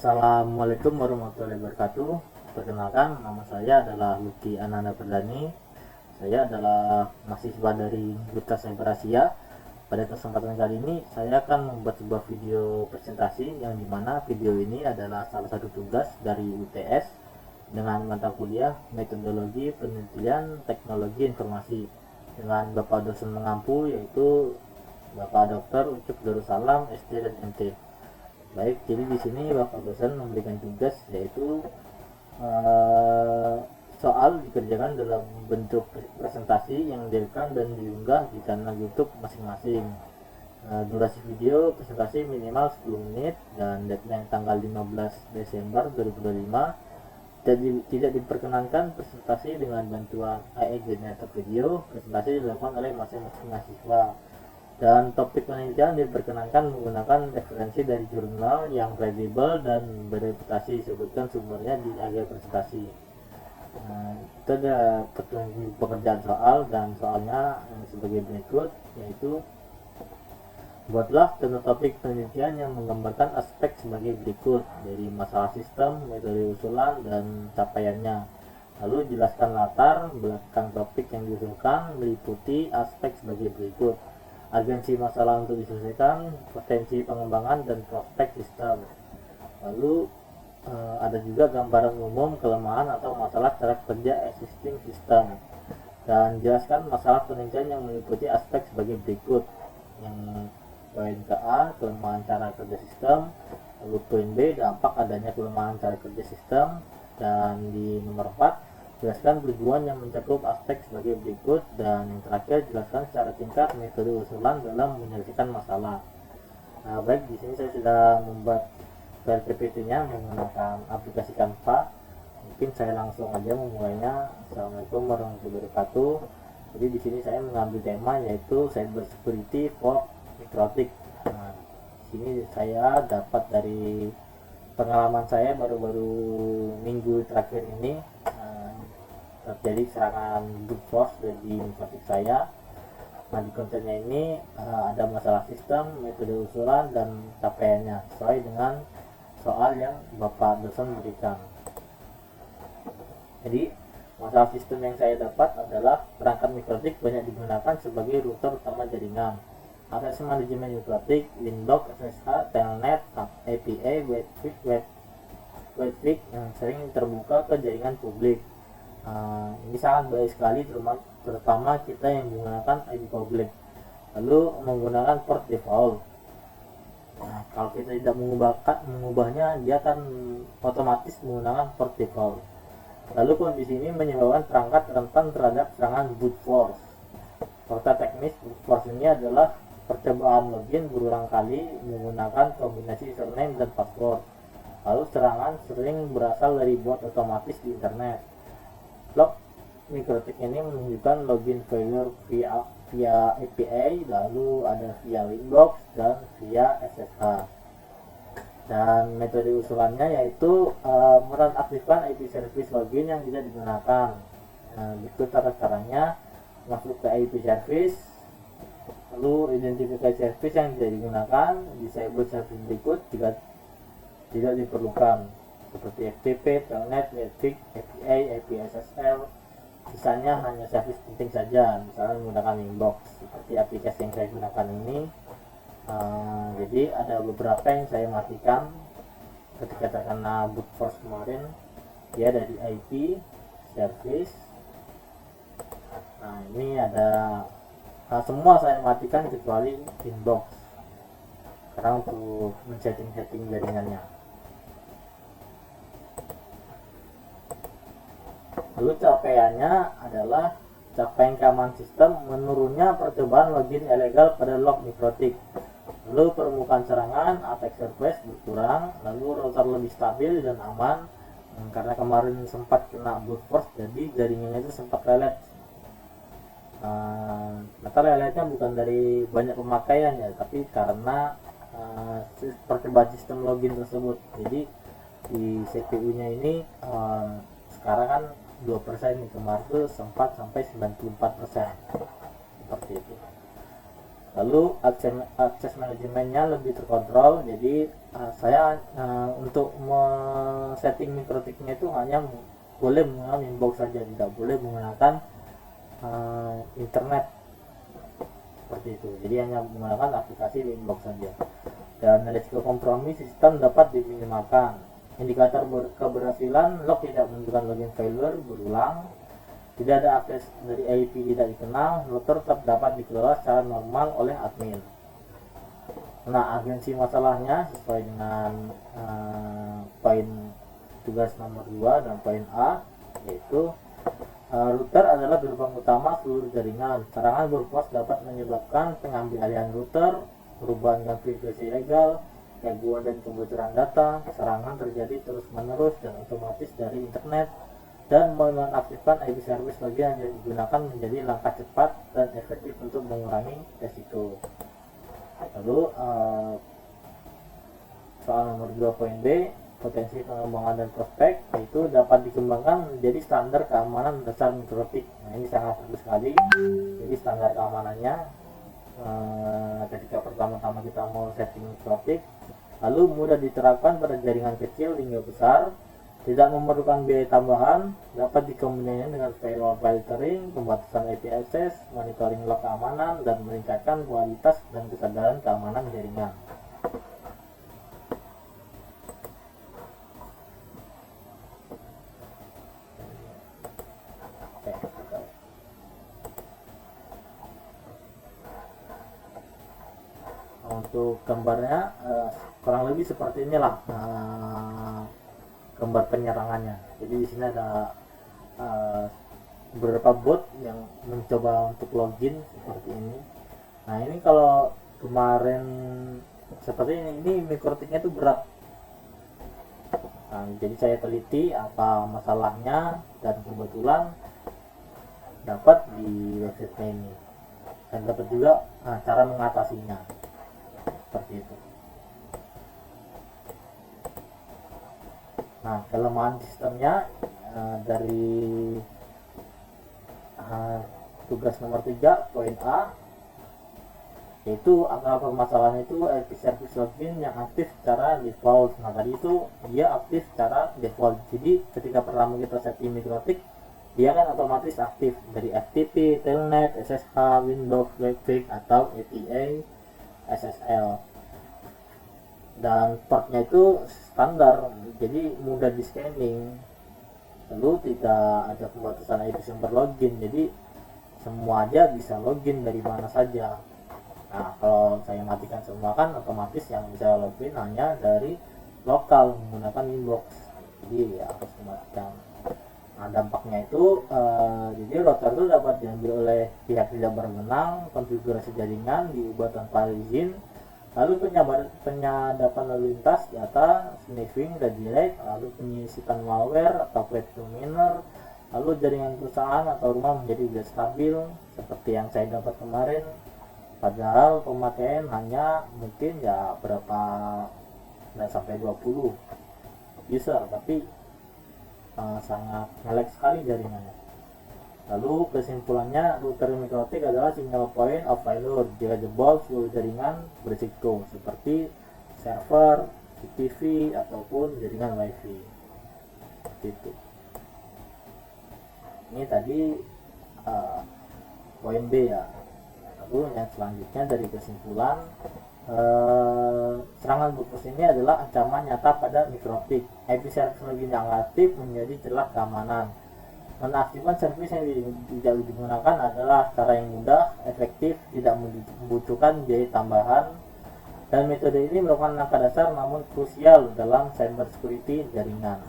Assalamualaikum warahmatullahi wabarakatuh. Perkenalkan, nama saya adalah Lucky Ananda Perdani. Saya adalah mahasiswa dari Duta Cyber Asia. Pada kesempatan kali ini saya akan membuat sebuah video presentasi yang dimana video ini adalah salah satu tugas dari UTS dengan mata kuliah Metodologi Penelitian Teknologi Informasi dengan Bapak dosen mengampu, yaitu Bapak Dr. Ucup Darussalam SD dan MT. Baik, jadi di sini Bapak dosen memberikan tugas, yaitu soal dikerjakan dalam bentuk presentasi yang direkam dan diunggah di kanal YouTube masing-masing. Durasi video presentasi minimal 10 menit dan deadline tanggal 15 Desember 2025. Tidak diperkenankan presentasi dengan bantuan AI generator video. Presentasi dilakukan oleh masing-masing mahasiswa. Dan topik penelitian diperkenankan menggunakan referensi dari jurnal yang kredibel dan bereputasi. Sebutkan sumbernya di akhir presentasi. Itu ada petunjuk pekerjaan soal, dan soalnya sebagai berikut, yaitu buatlah tanda topik penelitian yang menggambarkan aspek sebagai berikut dari masalah sistem, metode usulan, dan capaiannya. Lalu jelaskan latar belakang topik yang diusulkan meliputi aspek sebagai berikut: urgensi masalah untuk diselesaikan, potensi pengembangan, dan prospek sistem. Lalu ada juga gambaran umum kelemahan atau masalah cara kerja existing system, dan jelaskan masalah penelitian yang meliputi aspek sebagai berikut. Yang poin ke A, kelemahan cara kerja sistem. Lalu poin B, dampak adanya kelemahan cara kerja sistem. Dan di nomor 4, jelaskan tujuan yang mencakup aspek sebagai berikut. Dan yang terakhir, jelaskan secara singkat metode usulan dalam menyelesaikan masalah. Nah, baik, di sini saya sudah membuat file PPT-nya menggunakan aplikasi Canva. Mungkin saya langsung aja memulainya. Assalamualaikum warahmatullahi wabarakatuh. Jadi di sini saya mengambil tema, yaitu cyber security for mikrotik. Nah, sini saya dapat dari pengalaman saya baru-baru minggu terakhir ini terjadi serangan brute force di mikrotik saya. Nah, di kontennya ini ada masalah sistem, metode usulan, dan capaiannya sesuai dengan soal yang Bapak dosen berikan. Jadi masalah sistem yang saya dapat adalah perangkat mikrotik banyak digunakan sebagai router utama jaringan. Akses manajemen mikrotik, Windows, SSH, Telnet, API, Webfix yang sering terbuka ke jaringan publik. Ini sangat baik sekali, terutama kita yang menggunakan IP publik. Lalu menggunakan port default. Nah, kalau kita tidak mengubahnya, dia akan otomatis menggunakan port default. Lalu kondisi ini menyebabkan perangkat rentan terhadap serangan brute force. Fakta teknis brute force ini adalah percobaan login berulang kali menggunakan kombinasi username dan password. Lalu serangan sering berasal dari bot otomatis di internet. Log mikrotik ini menunjukkan login failure via API, lalu ada via Winbox dan via SSH. Dan metode usulannya yaitu menonaktifkan IP service login yang tidak digunakan. Berikut caranya: masuk ke IP service, lalu identifikasi service yang tidak digunakan, disable service berikut jika tidak diperlukan, seperti FTP, Telnet, Netflix, API, API SSL. Sisanya hanya service penting saja, misalnya menggunakan Winbox seperti aplikasi yang saya gunakan ini. Jadi ada beberapa yang saya matikan ketika terkena brute force kemarin. Dia ada di IP service. Nah, ini ada semua saya matikan kecuali Winbox sekarang untuk men-setting jaringannya. Lalu capaiannya adalah capaian keamanan sistem menurunnya percobaan login ilegal pada log mikrotik. Lalu permukaan serangan attack surface berkurang, lalu router lebih stabil dan aman karena kemarin sempat kena brute force, jadi jaringannya itu sempat lelet. Maka leletnya bukan dari banyak pemakaian ya, tapi karena percobaan sistem login tersebut. Jadi di CPU-nya ini sekarang kan 2%, kemarin itu sempat sampai 94%, seperti itu. Lalu akses manajemennya lebih terkontrol, jadi saya untuk setting mikrotiknya itu hanya boleh menggunakan inbox saja, tidak boleh menggunakan internet seperti itu. Jadi hanya menggunakan aplikasi di inbox saja. Dan risiko kompromi sistem dapat diminimalkan. Indikator keberhasilan, log tidak menunjukkan login failure berulang, tidak ada akses dari IP tidak dikenal, router tetap dapat dikelola secara normal oleh admin. Nah, urgensi masalahnya sesuai dengan poin tugas nomor 2 dan poin A, yaitu router adalah gerbang utama seluruh jaringan. Serangan berpos dapat menyebabkan pengambilalihan router, perubahan konfigurasi ilegal, gangguan dan kebocoran data. Serangan terjadi terus-menerus dan otomatis dari internet, dan menonaktifkan IP service bagian yang digunakan menjadi langkah cepat dan efektif untuk mengurangi resiko. Lalu soal nomor 2 poin B, potensi pengembangan dan prospek, yaitu dapat dikembangkan menjadi standar keamanan dasar mikrotik. Nah, ini sangat bagus sekali. Jadi standar keamanannya ketika pertama-tama kita mau setting mikrotik, lalu mudah diterapkan pada jaringan kecil hingga besar, tidak memerlukan biaya tambahan, dapat dikombinasikan dengan firewall filtering, pembatasan IP access, monitoring log keamanan, dan meningkatkan kualitas dan kesadaran keamanan jaringan. Untuk gambarnya kurang lebih seperti inilah gambar penyerangannya. Jadi di sini ada beberapa bot yang mencoba untuk login seperti ini. Nah, ini kalau kemarin seperti ini mikrotiknya itu berat. Nah, jadi saya teliti apa masalahnya dan kebetulan dapat di website ini, dan dapat juga cara mengatasinya seperti itu. Nah, kelemahan sistemnya dari tugas nomor 3 poin A, yaitu akar permasalahan itu IP service login yang aktif secara default. Nah, tadi itu dia aktif secara default, jadi ketika pertama kita setting mikrotik, dia kan otomatis aktif dari FTP, Telnet, SSH, Windows, Webpack, atau APA, SSL. Dan portnya itu standar, jadi mudah di scanning, lalu tidak ada pembatasan IP sumber login, jadi semua aja bisa login dari mana saja. Nah, kalau saya matikan semua kan otomatis yang bisa login hanya dari lokal menggunakan inbox, jadi ya harus dimatikan. Nah, dampaknya itu jadi router itu dapat diambil oleh pihak tidak berwenang, konfigurasi jaringan diubah tanpa izin, lalu penyadapan lalu lintas data, sniffing, redirect, lalu penyisipan malware atau threat to miner, lalu jaringan perusahaan atau rumah menjadi tidak stabil seperti yang saya dapat kemarin, padahal pemakaian hanya mungkin ya berapa, nggak sampai 20 user, tapi sangat nge-lag sekali jaringannya. Lalu kesimpulannya, router mikrotik adalah single point of failure. Jika jebol, seluruh jaringan berisiko seperti server, CCTV, ataupun jaringan wifi. Gitu. Ini tadi poin B ya. Lalu yang selanjutnya dari kesimpulan, serangan berpos ini adalah ancaman nyata pada mikrotik. IP service login yang aktif menjadi celah keamanan. Menaktifkan servis yang tidak digunakan adalah cara yang mudah, efektif, tidak membutuhkan biaya tambahan, dan metode ini merupakan langkah dasar namun krusial dalam cyber security jaringan.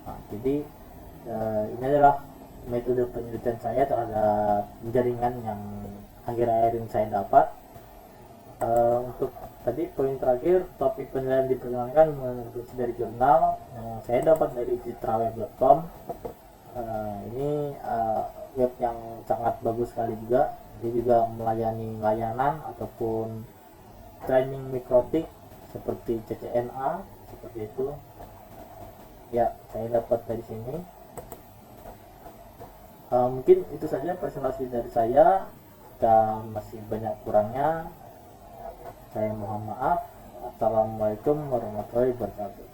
Nah, jadi ini adalah metode penelitian saya terhadap jaringan yang akhir-akhir ini saya dapat. Untuk tadi poin terakhir, topik penilaian diperkenalkan menurut dari jurnal yang saya dapat dari citraweb.com. Ini web yang sangat bagus sekali juga. Dia juga melayani layanan ataupun training mikrotik seperti CCNA seperti itu. Ya, saya dapat dari sini. Mungkin itu saja presentasi dari saya. jika masih banyak kurangnya saya mohon maaf. Assalamualaikum warahmatullahi wabarakatuh.